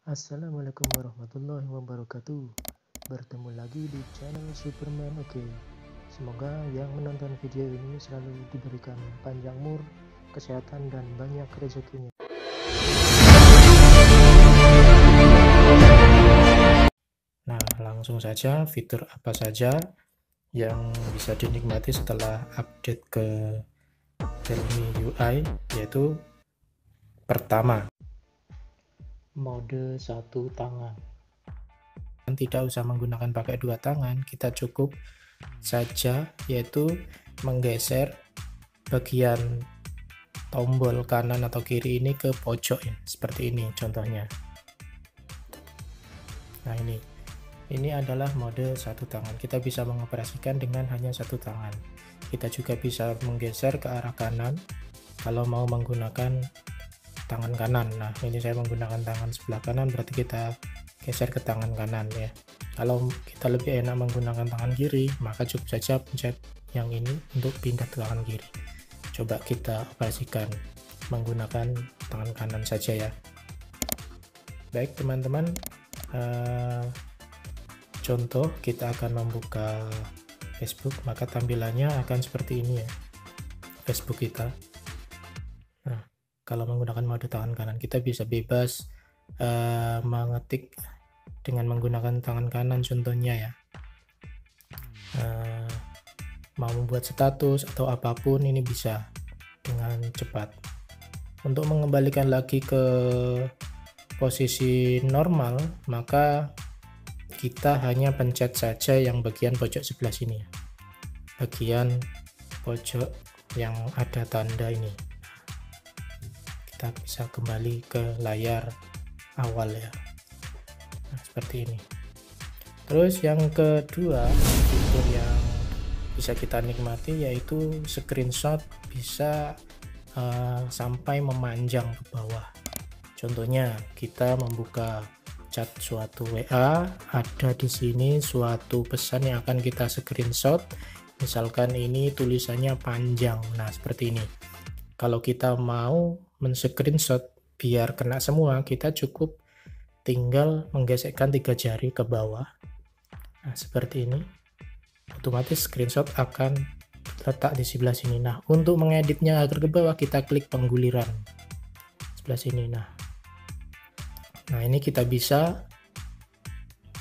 Assalamualaikum warahmatullahi wabarakatuh. Bertemu lagi di channel Superman Oke. Semoga yang menonton video ini selalu diberikan panjang umur, kesehatan, dan banyak rezekinya. Nah, langsung saja fitur apa saja yang bisa dinikmati setelah update ke Realme UI, yaitu pertama, mode satu tangan. Tidak usah menggunakan pakai dua tangan, kita cukup saja yaitu menggeser bagian tombol kanan atau kiri ini ke pojok ya, seperti ini contohnya. Nah, ini adalah mode satu tangan. Kita bisa mengoperasikan dengan hanya satu tangan. Kita juga bisa menggeser ke arah kanan kalau mau menggunakan tangan kanan. Nah, ini saya menggunakan tangan sebelah kanan, berarti kita geser ke tangan kanan ya. Kalau kita lebih enak menggunakan tangan kiri, maka cukup saja pencet yang ini untuk pindah ke tangan kiri. Coba kita operasikan menggunakan tangan kanan saja ya. Baik teman-teman, contoh kita akan membuka Facebook, maka tampilannya akan seperti ini ya, Facebook kita. Nah, kalau menggunakan mode tangan kanan, kita bisa bebas mengetik dengan menggunakan tangan kanan contohnya ya. Mau membuat status atau apapun ini bisa dengan cepat. Untuk mengembalikan lagi ke posisi normal, maka kita hanya pencet saja yang bagian pojok sebelah sini ya. Bagian pojok yang ada tanda ini. Kita bisa kembali ke layar awal ya. Nah, seperti ini. Terus yang kedua, fitur yang bisa kita nikmati yaitu screenshot bisa sampai memanjang ke bawah. Contohnya kita membuka chat suatu WA, ada di sini suatu pesan yang akan kita screenshot. Misalkan ini tulisannya panjang. Nah, seperti ini. Kalau kita mau men-screenshot biar kena semua, kita cukup tinggal menggesekkan 3 jari ke bawah. Nah, seperti ini. Otomatis screenshot akan letak di sebelah sini. Nah, untuk mengeditnya agar ke bawah, kita klik pengguliran sebelah sini. Nah, ini kita bisa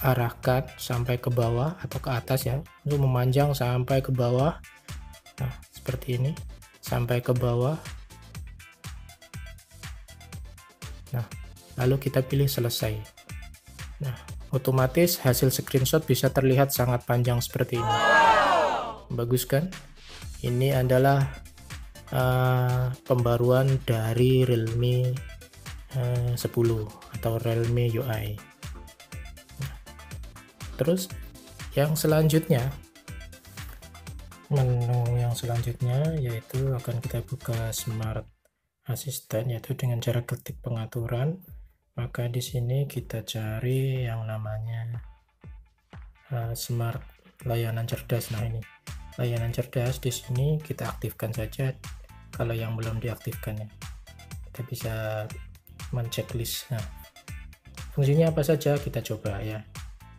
arahkan sampai ke bawah atau ke atas ya, untuk memanjang sampai ke bawah. Nah, seperti ini, sampai ke bawah. Nah, lalu kita pilih selesai. Nah, otomatis hasil screenshot bisa terlihat sangat panjang seperti ini. Bagus kan? Ini adalah pembaruan dari Realme 10 atau Realme UI. Terus yang selanjutnya, menu yang selanjutnya yaitu akan kita buka Smart Assistant, yaitu dengan cara ketik pengaturan. Maka di sini kita cari yang namanya Smart Layanan Cerdas. Nah, ini layanan cerdas, di sini kita aktifkan saja kalau yang belum diaktifkan ya. Kita bisa menceklis. Nah, fungsinya apa saja kita coba ya.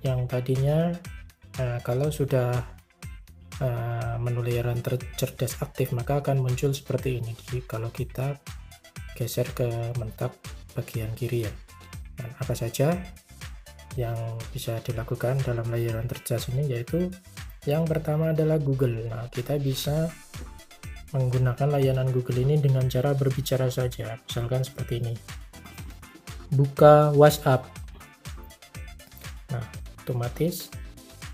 Yang tadinya kalau sudah menu layanan cerdas aktif, maka akan muncul seperti ini. Jadi kalau kita geser ke mentok bagian kiri ya. Nah, apa saja yang bisa dilakukan dalam layanan cerdas ini, yaitu yang pertama adalah Google. Nah, kita bisa menggunakan layanan Google ini dengan cara berbicara saja. Misalkan seperti ini. Buka WhatsApp. Nah, otomatis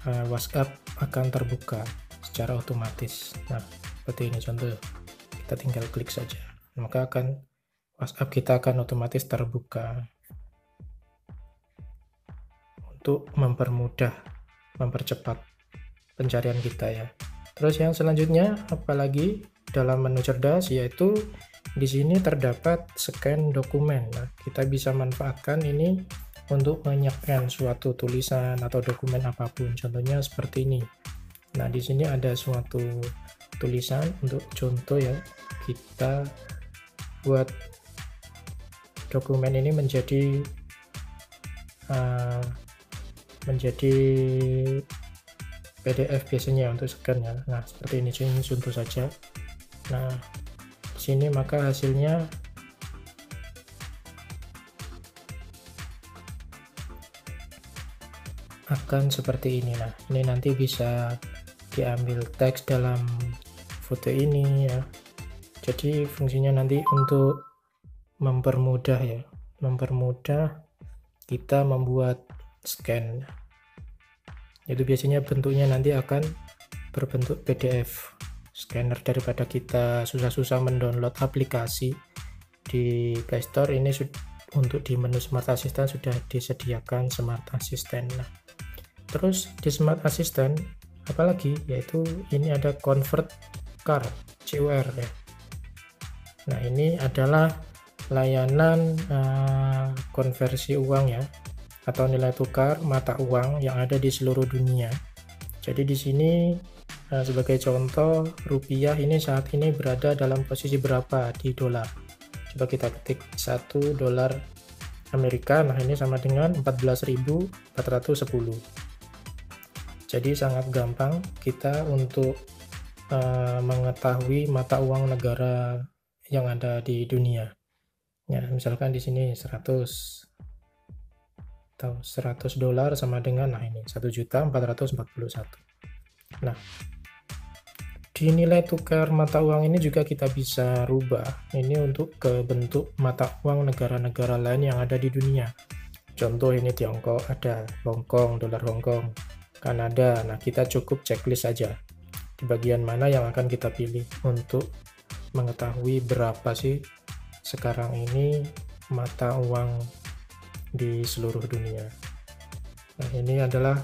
WhatsApp akan terbuka secara otomatis. Nah, seperti ini contoh. Kita tinggal klik saja. Maka WhatsApp kita akan otomatis terbuka. Untuk mempermudah, mempercepat pencarian kita ya. Terus yang selanjutnya apalagi dalam menu cerdas, yaitu di sini terdapat scan dokumen. Nah, kita bisa manfaatkan ini untuk menyekan suatu tulisan atau dokumen apapun. Contohnya seperti ini. Nah, di sini ada suatu tulisan untuk contoh ya. Kita buat dokumen ini menjadi menjadi PDF biasanya untuk scan ya. Nah, seperti ini contoh saja. Nah, di sini maka hasilnya akan seperti ini. Nah, ini nanti bisa diambil teks dalam foto ini ya. Jadi fungsinya nanti untuk mempermudah ya, mempermudah kita membuat scan. Itu biasanya bentuknya nanti akan berbentuk PDF scanner, daripada kita susah-susah mendownload aplikasi di Play Store. Ini untuk di menu Smart Assistant sudah disediakan Smart Assistant. Nah, terus di Smart Assistant apalagi, yaitu ini ada Convert Car CUR ya. Nah, ini adalah layanan konversi uang ya, atau nilai tukar mata uang yang ada di seluruh dunia. Jadi di sini sebagai contoh, rupiah ini saat ini berada dalam posisi berapa di dolar. Coba kita ketik 1 dolar Amerika. Nah, ini sama dengan 14.410. Jadi sangat gampang kita untuk mengetahui mata uang negara yang ada di dunia. Ya, misalkan di sini 100 atau 100 dolar sama dengan, nah ini 1.441. Nah, di nilai tukar mata uang ini juga kita bisa rubah ini untuk ke bentuk mata uang negara-negara lain yang ada di dunia. Contoh ini Tiongkok, ada Hongkong, dolar Hongkong, Kanada. Nah, kita cukup checklist saja di bagian mana yang akan kita pilih untuk mengetahui berapa sih sekarang ini mata uang di seluruh dunia. Nah, ini adalah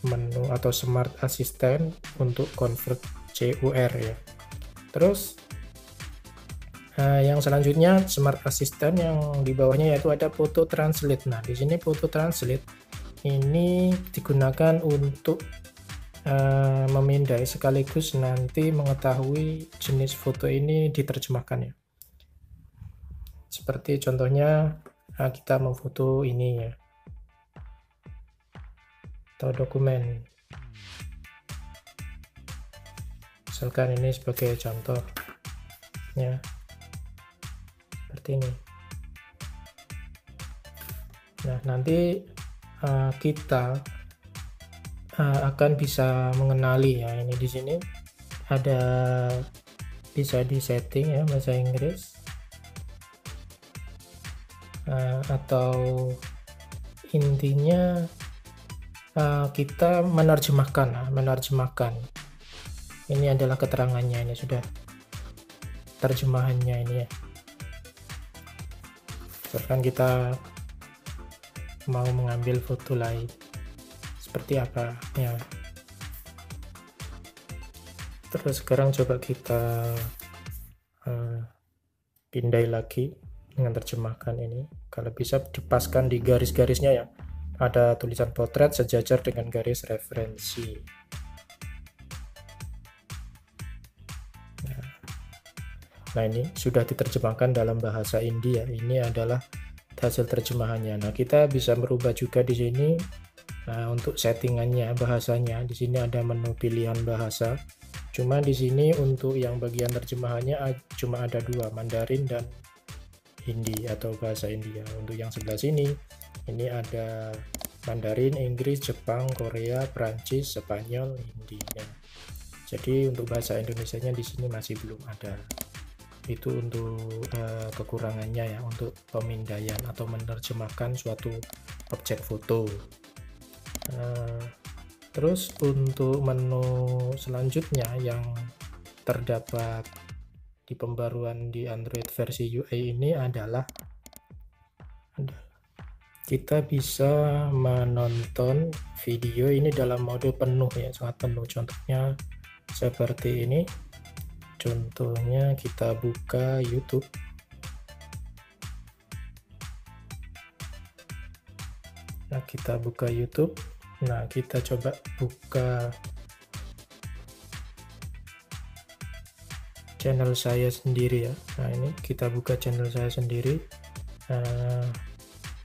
menu atau Smart Assistant untuk Convert CUR ya. Terus yang selanjutnya Smart Assistant yang di bawahnya yaitu ada Photo Translate. Nah, di sini Photo Translate ini digunakan untuk memindai sekaligus nanti mengetahui jenis foto ini diterjemahkan ya. Seperti contohnya kita memfoto ini ya, atau dokumen. Misalkan ini sebagai contoh ya, seperti ini. Nah, nanti kita akan bisa mengenali ya, ini di sini ada bisa di setting ya bahasa Inggris, atau intinya kita menerjemahkan. Ini adalah keterangannya, ini sudah terjemahannya ini ya. Misalkan kita mau mengambil foto lain seperti apa ya. Terus sekarang coba kita pindai lagi dengan terjemahkan ini. Kalau bisa dipaskan di garis-garisnya ya, ada tulisan potret sejajar dengan garis referensi. Nah, ini sudah diterjemahkan dalam bahasa India. Ini adalah hasil terjemahannya. Nah, kita bisa merubah juga di sini untuk settingannya, bahasanya. Di sini ada menu pilihan bahasa. Cuma di sini untuk yang bagian terjemahannya cuma ada dua, Mandarin dan Hindi atau bahasa India. Untuk yang sebelah sini ini ada Mandarin, Inggris, Jepang, Korea, Prancis, Spanyol, Hindi. Jadi untuk bahasa Indonesianya di sini masih belum ada. Itu untuk kekurangannya ya, untuk pemindaian atau menerjemahkan suatu objek foto. Terus untuk menu selanjutnya yang terdapat di pembaruan di Android versi UI ini adalah kita bisa menonton video ini dalam mode penuh ya, sangat penuh. Contohnya seperti ini. Contohnya kita buka YouTube. Nah, kita buka YouTube. Nah, kita coba buka channel saya sendiri ya. Nah, ini kita buka channel saya sendiri.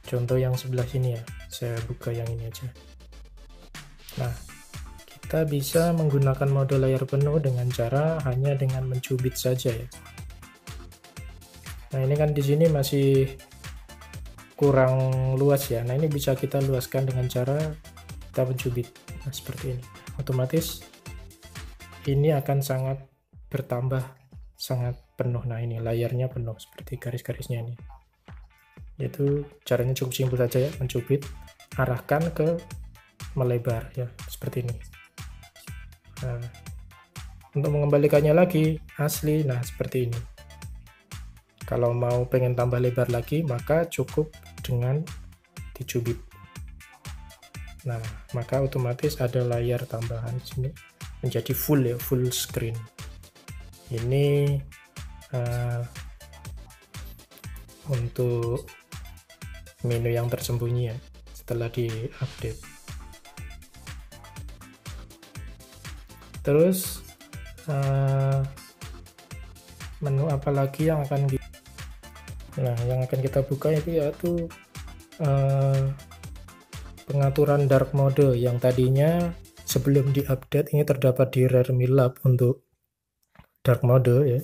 Contoh yang sebelah sini ya, saya buka yang ini aja. Nah, kita bisa menggunakan mode layar penuh dengan cara hanya dengan mencubit saja ya. Nah, ini kan di sini masih kurang luas ya. Nah, ini bisa kita luaskan dengan cara kita mencubit. Nah, seperti ini. Otomatis ini akan sangat bertambah, sangat penuh. Nah, ini layarnya penuh seperti garis-garisnya ini. Yaitu caranya cukup simpel saja ya, mencubit, arahkan ke melebar ya, seperti ini. Nah, untuk mengembalikannya lagi asli, nah seperti ini. Kalau mau pengen tambah lebar lagi, maka cukup dengan dicubit. Nah, maka otomatis ada layar tambahan di sini menjadi full ya, full screen. Ini untuk menu yang tersembunyi ya setelah diupdate. Terus menu apa lagi yang akan kita buka itu yaitu pengaturan dark mode yang tadinya sebelum diupdate ini terdapat di Realme Lab untuk dark mode ya.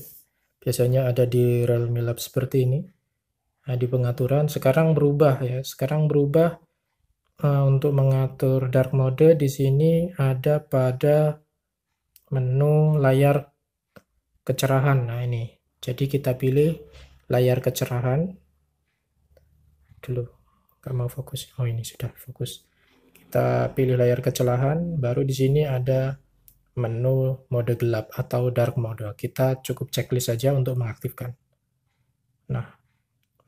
Biasanya ada di Realme Lab seperti ini. Nah, di pengaturan sekarang berubah ya. Sekarang berubah untuk mengatur dark mode di sini ada pada menu layar kecerahan. Nah, ini. Jadi kita pilih layar kecerahan dulu. Nggak mau fokus. Oh, ini sudah fokus. Kita pilih layar kecerahan, baru di sini ada menu mode gelap atau dark mode. Kita cukup checklist saja untuk mengaktifkan. Nah,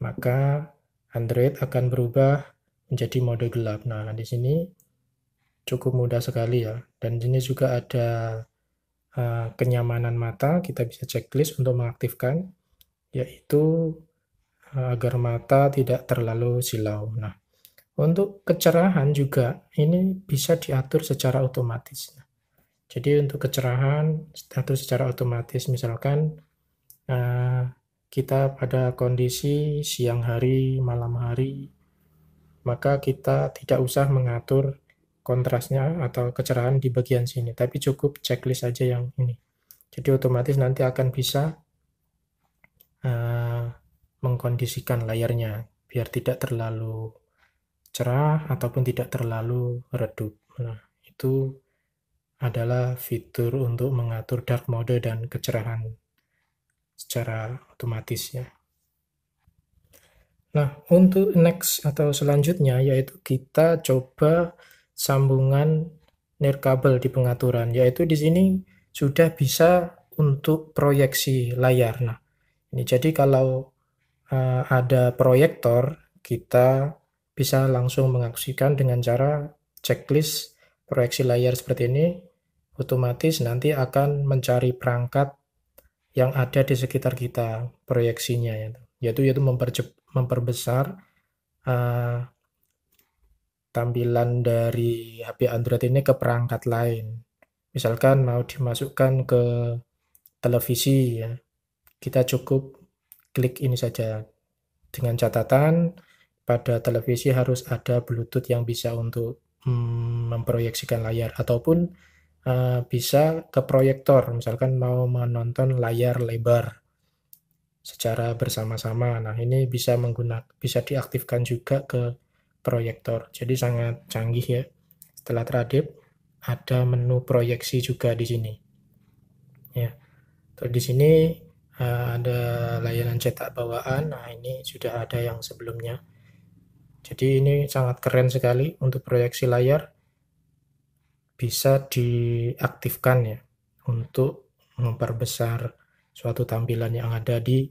maka Android akan berubah menjadi mode gelap. Nah, di sini cukup mudah sekali ya. Dan di sini juga ada kenyamanan mata. Kita bisa checklist untuk mengaktifkan, yaitu agar mata tidak terlalu silau. Nah, untuk kecerahan juga ini bisa diatur secara otomatis. Jadi untuk kecerahan diatur secara otomatis. Misalkan kita pada kondisi siang hari, malam hari, maka kita tidak usah mengatur kontrasnya atau kecerahan di bagian sini, tapi cukup checklist saja yang ini. Jadi otomatis nanti akan bisa mengkondisikan layarnya biar tidak terlalu cerah ataupun tidak terlalu redup. Nah, itu adalah fitur untuk mengatur dark mode dan kecerahan secara otomatis ya. Nah, untuk next atau selanjutnya yaitu kita coba sambungan nirkabel di pengaturan, yaitu di sini sudah bisa untuk proyeksi layar. Nah, ini jadi kalau ada proyektor, kita bisa langsung mengaksikan dengan cara checklist proyeksi layar seperti ini. Otomatis nanti akan mencari perangkat yang ada di sekitar kita proyeksinya, yaitu memperbesar tampilan dari HP Android ini ke perangkat lain. Misalkan mau dimasukkan ke televisi ya, kita cukup klik ini saja, dengan catatan pada televisi harus ada Bluetooth yang bisa untuk memproyeksikan layar, ataupun bisa ke proyektor, misalkan mau menonton layar lebar secara bersama-sama. Nah, ini bisa diaktifkan juga ke proyektor. Jadi sangat canggih ya. Setelah teradap, ada menu proyeksi juga di sini. Ya. Terus di sini ada layanan cetak bawaan. Nah, ini sudah ada yang sebelumnya. Jadi ini sangat keren sekali untuk proyeksi layar. Bisa diaktifkan ya untuk memperbesar suatu tampilan yang ada di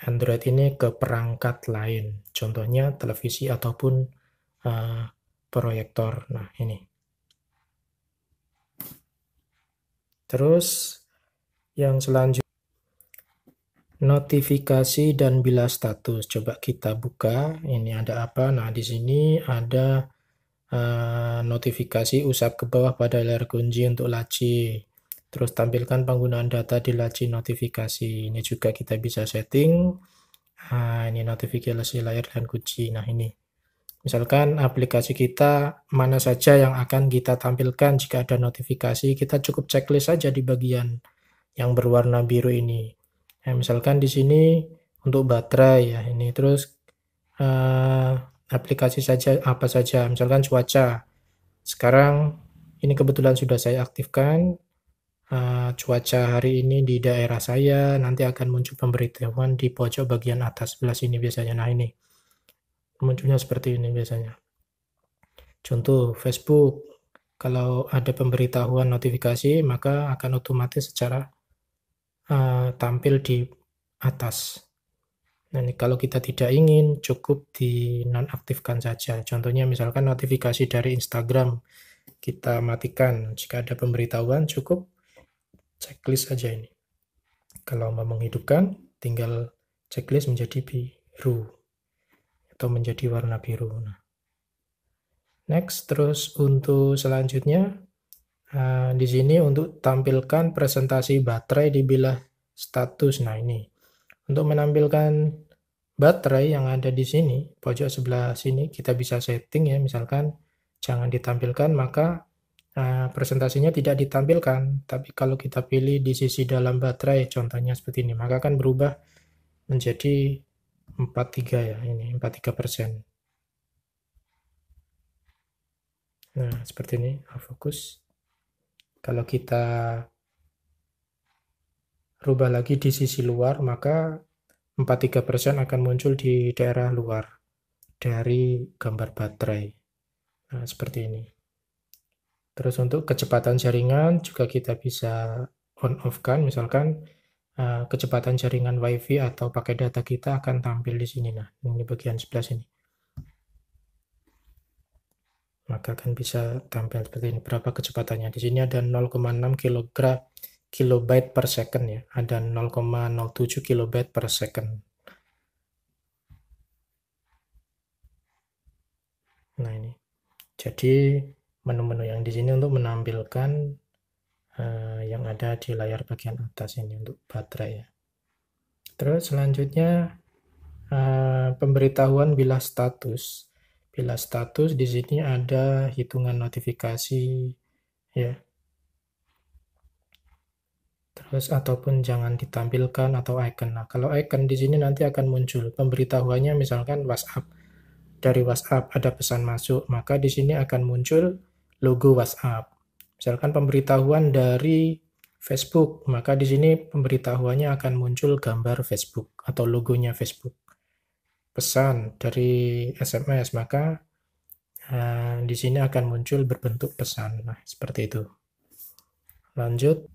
Android ini ke perangkat lain. Contohnya televisi ataupun proyektor. Nah, ini. Terus yang selanjutnya notifikasi dan bilas status. Coba kita buka. Ini ada apa? Nah, di sini ada notifikasi usap ke bawah pada layar kunci untuk laci. Terus tampilkan penggunaan data di laci notifikasi. Ini juga kita bisa setting. Ini notifikasi layar dan kunci. Nah, ini Misalkan aplikasi kita mana saja yang akan kita tampilkan jika ada notifikasi, kita cukup checklist saja di bagian yang berwarna biru ini. Nah, misalkan di sini untuk baterai ya ini, terus aplikasi saja apa saja, misalkan cuaca. Sekarang ini kebetulan sudah saya aktifkan. Cuaca hari ini di daerah saya, nanti akan muncul pemberitahuan di pojok bagian atas sebelah sini biasanya. Nah ini munculnya seperti ini biasanya. Contoh Facebook, kalau ada pemberitahuan notifikasi maka akan otomatis secara tampil di atas. Nah, kalau kita tidak ingin, cukup dinonaktifkan saja. Contohnya misalkan notifikasi dari Instagram, kita matikan. Jika ada pemberitahuan, cukup checklist saja ini. Kalau mau menghidupkan, tinggal checklist menjadi biru atau menjadi warna biru. Nah, next, terus untuk selanjutnya, di sini untuk tampilkan presentasi baterai di bilah status. Nah, ini untuk menampilkan baterai yang ada di sini, pojok sebelah sini, kita bisa setting ya, misalkan jangan ditampilkan, maka presentasinya tidak ditampilkan. Tapi kalau kita pilih di sisi dalam baterai, contohnya seperti ini, maka akan berubah menjadi 43 ya, ini 43%. Nah, seperti ini, fokus. Kalau kita rubah lagi di sisi luar, maka 43% akan muncul di daerah luar dari gambar baterai. Nah, seperti ini. Terus untuk kecepatan jaringan juga kita bisa on-off-kan, misalkan kecepatan jaringan WiFi atau pakai data kita akan tampil di sini. Nah, ini bagian sebelah sini. Maka akan bisa tampil seperti ini. Berapa kecepatannya? Di sini ada 0,6 kilobyte per second ya. Ada 0,07 kilobyte per second. Nah, ini. Jadi menu-menu yang di sini untuk menampilkan yang ada di layar bagian atas ini untuk baterai ya. Terus selanjutnya pemberitahuan bilah status. Bilah status di sini ada hitungan notifikasi ya. Terus ataupun jangan ditampilkan atau icon. Nah, kalau icon di sini nanti akan muncul pemberitahuannya, misalkan WhatsApp. Dari WhatsApp ada pesan masuk, maka di sini akan muncul logo WhatsApp. Misalkan pemberitahuan dari Facebook, maka di sini pemberitahuannya akan muncul gambar Facebook atau logonya Facebook. Pesan dari SMS, maka di sini akan muncul berbentuk pesan. Nah, seperti itu. Lanjut,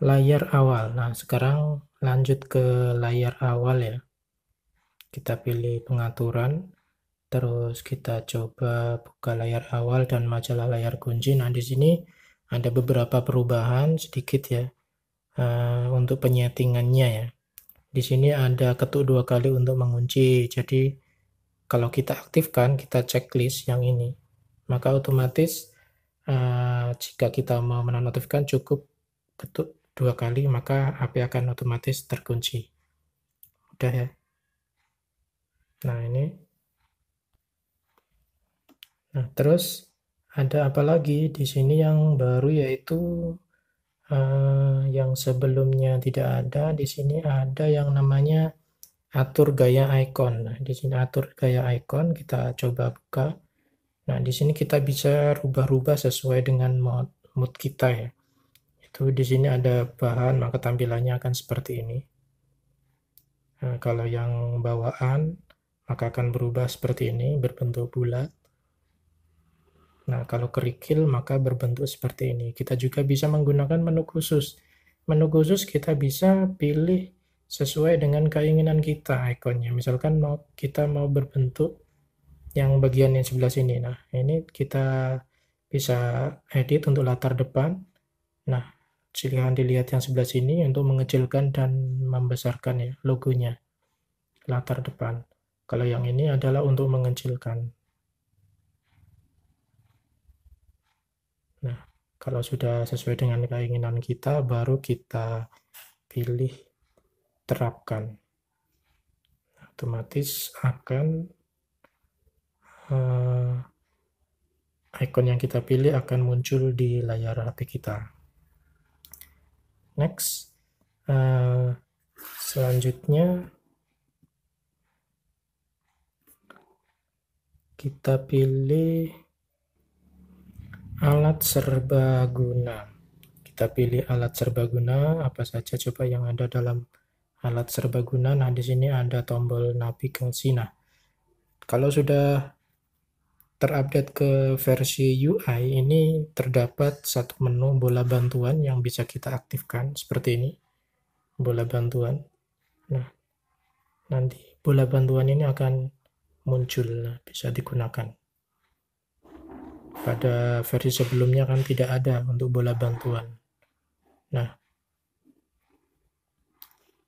layar awal. Nah, sekarang lanjut ke layar awal ya. Kita pilih pengaturan, terus kita coba buka layar awal dan majalah layar kunci. Nah, di sini ada beberapa perubahan sedikit ya untuk penyetingannya ya. Di sini ada ketuk 2 kali untuk mengunci. Jadi kalau kita aktifkan, kita checklist yang ini, maka otomatis jika kita mau menonaktifkan cukup ketuk 2 kali, maka HP akan otomatis terkunci. Udah ya. Nah, ini. Nah, terus ada apa lagi di sini yang baru, yaitu yang sebelumnya tidak ada. Di sini ada yang namanya atur gaya icon. Nah, di sini atur gaya icon, kita coba buka. Nah, di sini kita bisa rubah-rubah sesuai dengan mood kita ya. Itu di sini ada bahan, maka tampilannya akan seperti ini. Nah, kalau yang bawaan, maka akan berubah seperti ini, berbentuk bulat. Nah, kalau kerikil maka berbentuk seperti ini. Kita juga bisa menggunakan menu khusus. Menu khusus kita bisa pilih sesuai dengan keinginan kita ikonnya. Misalkan kita mau berbentuk yang bagian yang sebelah sini. Nah, ini kita bisa edit untuk latar depan. Nah, silahkan dilihat yang sebelah sini untuk mengecilkan dan membesarkan ya logonya, latar depan. Kalau yang ini adalah untuk mengecilkan. Nah, kalau sudah sesuai dengan keinginan kita, baru kita pilih terapkan. Otomatis akan icon yang kita pilih akan muncul di layar HP kita. Next, selanjutnya kita pilih alat serbaguna. Kita pilih alat serbaguna apa saja coba yang ada dalam alat serbaguna. Nah, di sini ada tombol navigasi. Nah, kalau sudah terupdate ke versi UI, ini terdapat satu menu bola bantuan yang bisa kita aktifkan seperti ini. Bola bantuan. Nah, nanti bola bantuan ini akan muncul, bisa digunakan. Pada versi sebelumnya kan tidak ada untuk bola bantuan. Nah,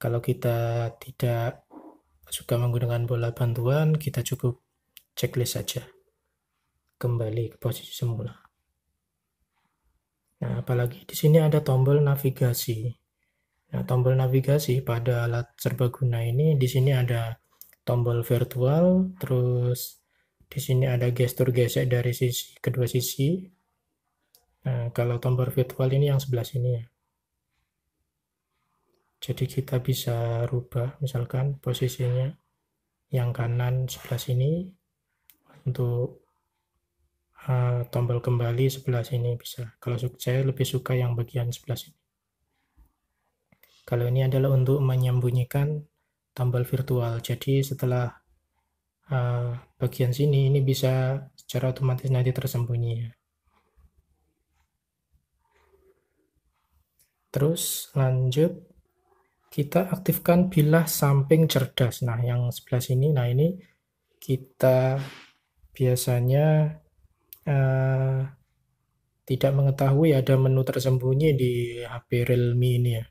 kalau kita tidak suka menggunakan bola bantuan, kita cukup checklist saja. Kembali ke posisi semula. Nah, apalagi di sini ada tombol navigasi. Nah, tombol navigasi pada alat serbaguna ini, di sini ada tombol virtual, terus di sini ada gestur gesek dari kedua sisi. Nah, kalau tombol virtual ini yang sebelah sini ya. Jadi kita bisa rubah misalkan posisinya yang kanan sebelah sini, untuk tombol kembali sebelah sini bisa. Kalau saya lebih suka yang bagian sebelah sini. Kalau ini adalah untuk menyembunyikan tombol virtual. Jadi setelah bagian sini ini bisa secara otomatis nanti tersembunyi ya. Terus lanjut kita aktifkan bilah samping cerdas. Nah, yang sebelah sini, nah ini kita biasanya tidak mengetahui ada menu tersembunyi di HP Realme ini ya.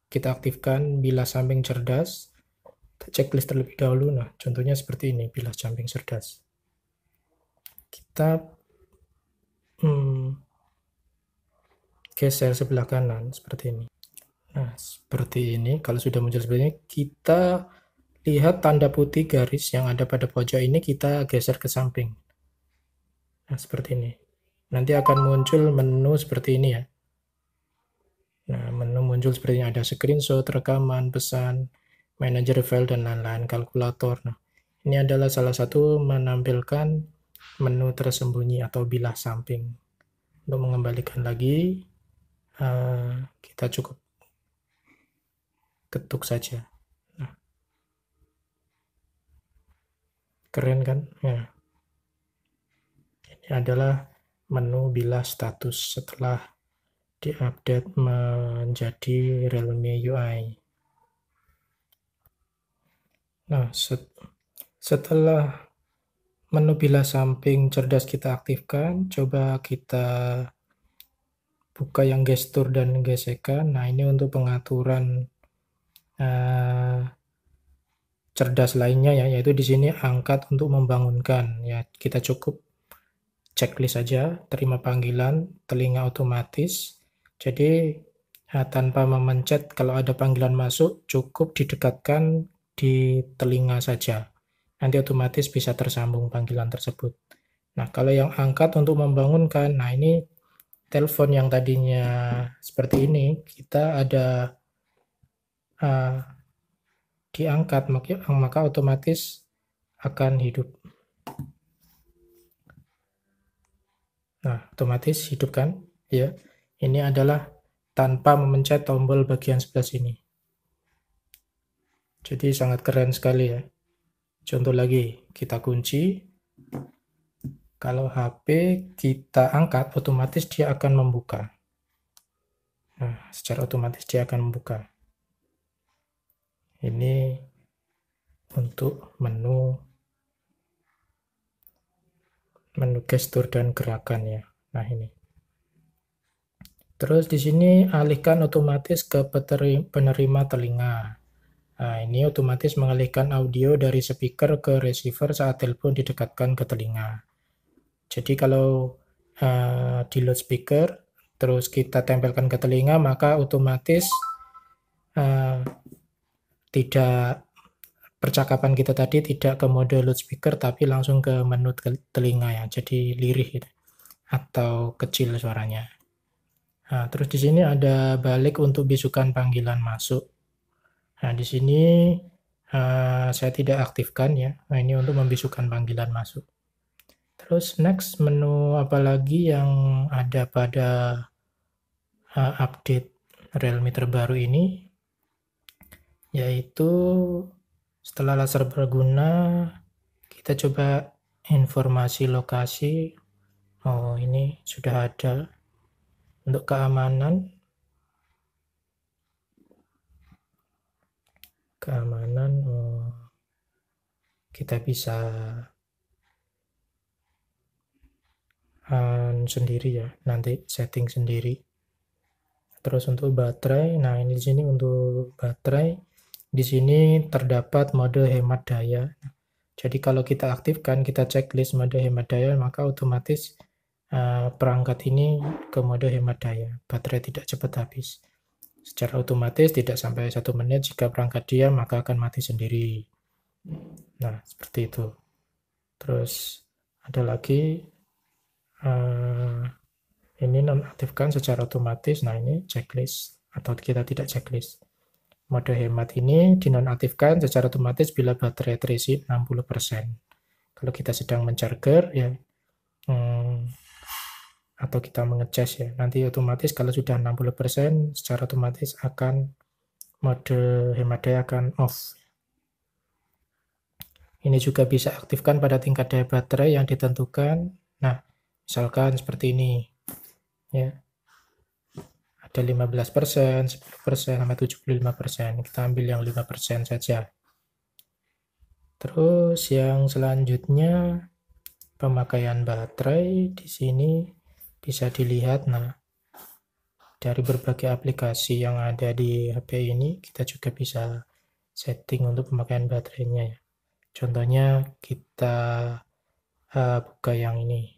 Kita aktifkan bilah samping cerdas. Kita checklist terlebih dahulu. Nah, contohnya seperti ini, bilah samping cerdas. Kita geser sebelah kanan seperti ini. Nah, seperti ini. Kalau sudah muncul seperti ini, kita lihat tanda putih garis yang ada pada pojok ini, kita geser ke samping. Nah, seperti ini. Nanti akan muncul menu seperti ini ya. Nah, menu muncul seperti ini. Ada screenshot, rekaman, pesan, manager file, dan lain-lain, kalkulator. Nah, ini adalah salah satu menampilkan menu tersembunyi atau bilah samping. Untuk mengembalikan lagi, kita cukup ketuk saja. Nah, keren kan? Nah, ini adalah menu bilah status setelah diupdate menjadi Realme UI. Nah, setelah menu bilah samping cerdas kita aktifkan, coba kita buka yang gestur dan gesekan. Nah, ini untuk pengaturan cerdas lainnya ya, yaitu di sini angkat untuk membangunkan. Ya, kita cukup checklist saja, terima panggilan, telinga otomatis. Jadi tanpa memencet, kalau ada panggilan masuk, cukup didekatkan di telinga saja. Nanti otomatis bisa tersambung panggilan tersebut. Nah, kalau yang angkat untuk membangunkan, nah ini telepon yang tadinya seperti ini, kita ada diangkat, maka otomatis akan hidup. Nah, otomatis hidup kan? Ya, ini adalah tanpa memencet tombol bagian sebelah sini. Jadi sangat keren sekali ya. Contoh lagi, kita kunci. Kalau HP kita angkat, otomatis dia akan membuka. Nah, secara otomatis dia akan membuka. Ini untuk menu gestur dan gerakan ya. Nah, ini. Terus di sini alihkan otomatis ke penerima telinga. Nah, ini otomatis mengalihkan audio dari speaker ke receiver saat telepon didekatkan ke telinga. Jadi kalau di loudspeaker terus kita tempelkan ke telinga, maka otomatis tidak percakapan kita tadi tidak ke mode loudspeaker tapi langsung ke menu telinga ya, jadi lirih gitu, atau kecil suaranya. Nah, terus di sini ada balik untuk bisukan panggilan masuk. Nah, di sini saya tidak aktifkan ya. Nah, ini untuk membisukan panggilan masuk. Terus next, menu apa lagi yang ada pada update Realme terbaru ini, yaitu setelah laser berguna, kita coba informasi lokasi. Oh, ini sudah ada. Untuk keamanan, kita bisa sendiri ya, nanti setting sendiri. Terus untuk baterai, nah ini di sini untuk baterai, di sini terdapat mode hemat daya. Jadi kalau kita aktifkan, kita checklist mode hemat daya, maka otomatis perangkat ini ke mode hemat daya, baterai tidak cepat habis. Secara otomatis tidak sampai 1 menit, jika perangkat diam maka akan mati sendiri. Nah, seperti itu. Terus ada lagi, ini nonaktifkan secara otomatis. Nah, ini checklist, atau kita tidak checklist. Mode hemat ini dinonaktifkan secara otomatis bila baterai terisi 60%. Kalau kita sedang mencharger ya, atau kita mengecas ya, nanti otomatis kalau sudah 60% secara otomatis akan mode hemat daya akan off. Ini juga bisa aktifkan pada tingkat daya baterai yang ditentukan. Nah, misalkan seperti ini ya, ada 15%, 10%, sampai 75%. Kita ambil yang 5% saja. Terus yang selanjutnya, pemakaian baterai di sini bisa dilihat. Nah, dari berbagai aplikasi yang ada di HP ini, kita juga bisa setting untuk pemakaian baterainya ya. Contohnya kita buka yang ini.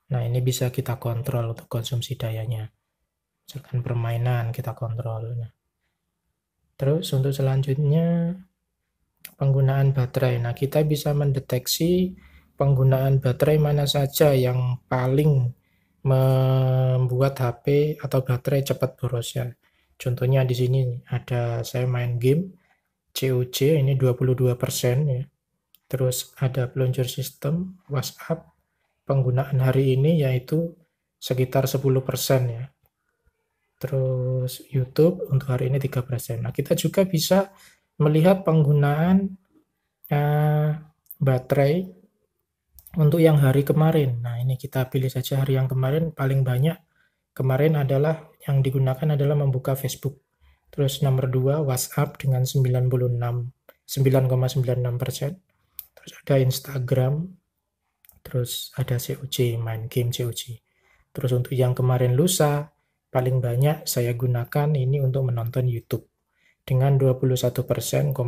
Nah, ini bisa kita kontrol untuk konsumsi dayanya. Misalkan permainan kita kontrol. Nah, terus untuk selanjutnya, penggunaan baterai. Nah, kita bisa mendeteksi penggunaan baterai mana saja yang paling membuat HP atau baterai cepat boros ya. Contohnya di sini ada saya main game COC, ini 22% ya. Terus ada plunger system, WhatsApp, penggunaan hari ini yaitu sekitar 10% ya. Terus YouTube untuk hari ini 3%. Nah, kita juga bisa melihat penggunaan baterai untuk yang hari kemarin. Nah, ini kita pilih saja hari yang kemarin. Paling banyak kemarin adalah yang digunakan adalah membuka Facebook. Terus nomor 2 WhatsApp dengan 9,96%. Terus ada Instagram. Terus ada COC, main game COC. Terus untuk yang kemarin lusa, paling banyak saya gunakan ini untuk menonton YouTube dengan 21%,56.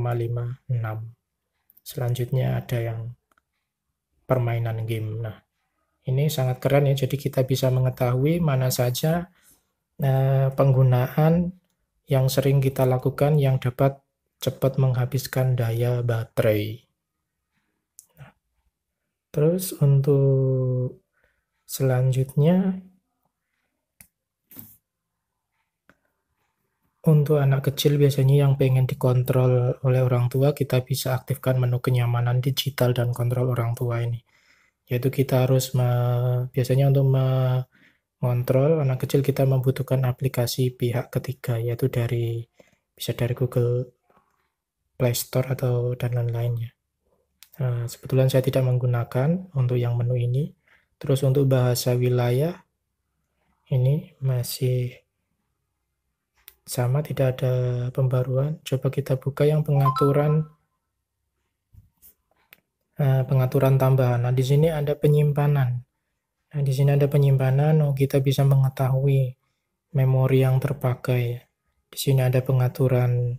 Selanjutnya ada yang permainan game. Nah, ini sangat keren ya. Jadi kita bisa mengetahui mana saja penggunaan yang sering kita lakukan yang dapat cepat menghabiskan daya baterai. Nah, terus untuk selanjutnya, untuk anak kecil biasanya yang pengen dikontrol oleh orang tua, kita bisa aktifkan menu kenyamanan digital dan kontrol orang tua ini. Yaitu kita harus biasanya untuk mengontrol anak kecil kita membutuhkan aplikasi pihak ketiga, yaitu bisa dari Google Play Store atau dan lain-lainnya. Nah, sebetulnya saya tidak menggunakan untuk yang menu ini. Terus untuk bahasa wilayah ini masih sama, tidak ada pembaruan. Coba kita buka yang pengaturan tambahan. Nah, di sini ada penyimpanan. Nah, di sini ada penyimpanan. Kita bisa mengetahui memori yang terpakai. Di sini ada pengaturan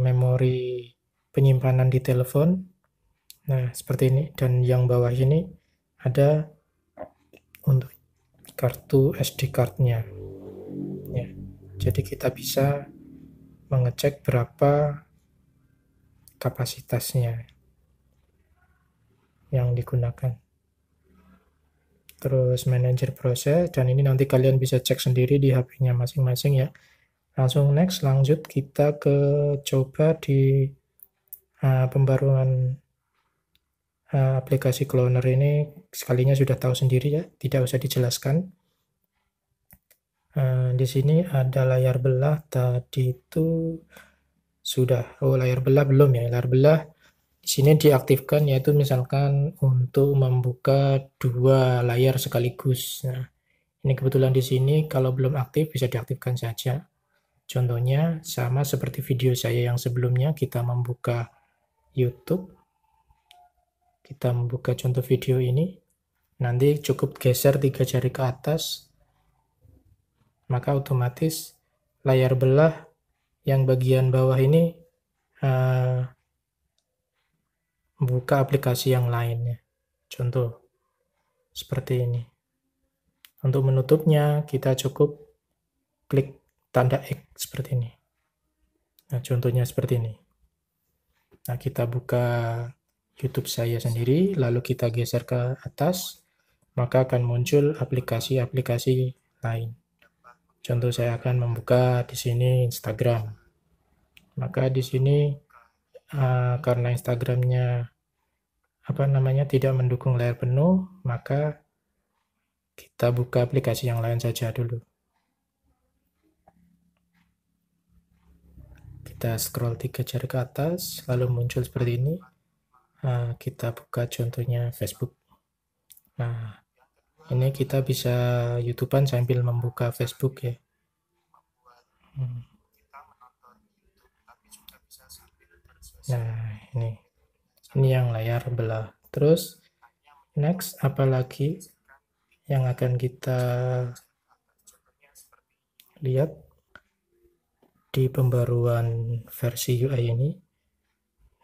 memori penyimpanan di telepon. Nah, seperti ini. Dan yang bawah ini ada untuk kartu SD card-nya. Ya. Jadi kita bisa mengecek berapa kapasitasnya yang digunakan. Terus manajer proses, dan ini nanti kalian bisa cek sendiri di HP-nya masing-masing ya. Langsung next, lanjut kita ke coba di pembaruan aplikasi cloner ini. Sekalinya sudah tahu sendiri ya, tidak usah dijelaskan. Di sini ada layar belah, tadi itu sudah. Oh, layar belah belum ya. Layar belah di sini diaktifkan, yaitu misalkan untuk membuka dua layar sekaligus. Nah, ini kebetulan di sini kalau belum aktif bisa diaktifkan saja. Contohnya sama seperti video saya yang sebelumnya, kita membuka YouTube. Kita membuka contoh video ini. Nanti cukup geser 3 jari ke atas, maka otomatis layar belah yang bagian bawah ini buka aplikasi yang lainnya. Contoh seperti ini. Untuk menutupnya kita cukup klik tanda X seperti ini. Nah, contohnya seperti ini. Nah, kita buka YouTube saya sendiri, lalu kita geser ke atas, maka akan muncul aplikasi-aplikasi lain. Contoh saya akan membuka di sini Instagram. Maka di sini karena Instagramnya tidak mendukung layar penuh, maka kita buka aplikasi yang lain saja dulu. Kita scroll 3 jari ke atas, lalu muncul seperti ini. Kita buka contohnya Facebook. Nah, ini kita bisa YouTubean sambil membuka Facebook ya. Nah, ini yang layar belah. Terus next, apalagi yang akan kita lihat di pembaruan versi UI ini.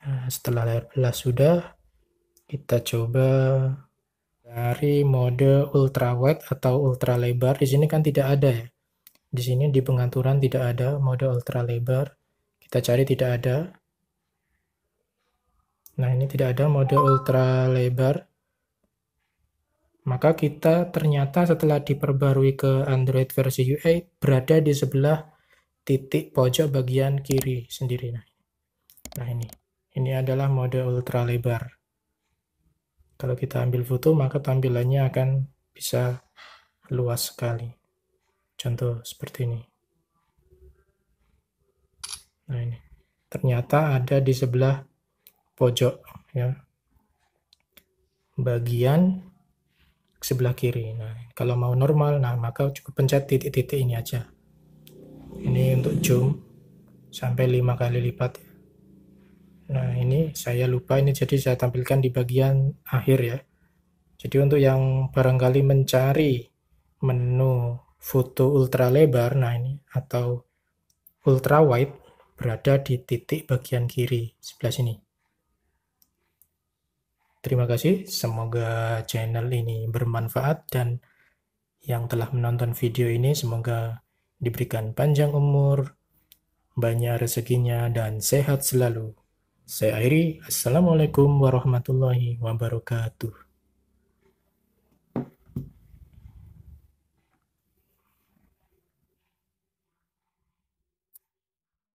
Nah, setelah layar belah sudah, kita coba dari mode ultra wide atau ultra lebar. Di sini kan tidak ada ya. Di sini di pengaturan tidak ada mode ultra lebar. Kita cari, tidak ada. Nah, ini tidak ada mode ultra lebar. Maka kita ternyata setelah diperbarui ke Android versi UI berada di sebelah titik pojok bagian kiri sendiri. Nah, ini adalah mode ultra lebar. Kalau kita ambil foto, maka tampilannya akan bisa luas sekali. Contoh seperti ini. Nah, ini ternyata ada di sebelah pojok ya, bagian sebelah kiri. Nah, kalau mau normal, maka cukup pencet titik-titik ini aja. Ini untuk zoom sampai 5 kali lipat. Nah, ini saya lupa, ini jadi saya tampilkan di bagian akhir ya. Jadi untuk yang barangkali mencari menu foto ultra lebar, nah ini, atau ultra wide, berada di titik bagian kiri sebelah sini. Terima kasih, semoga channel ini bermanfaat, dan yang telah menonton video ini semoga diberikan panjang umur, banyak rezekinya, dan sehat selalu. Saya akhiri, Assalamualaikum warahmatullahi wabarakatuh.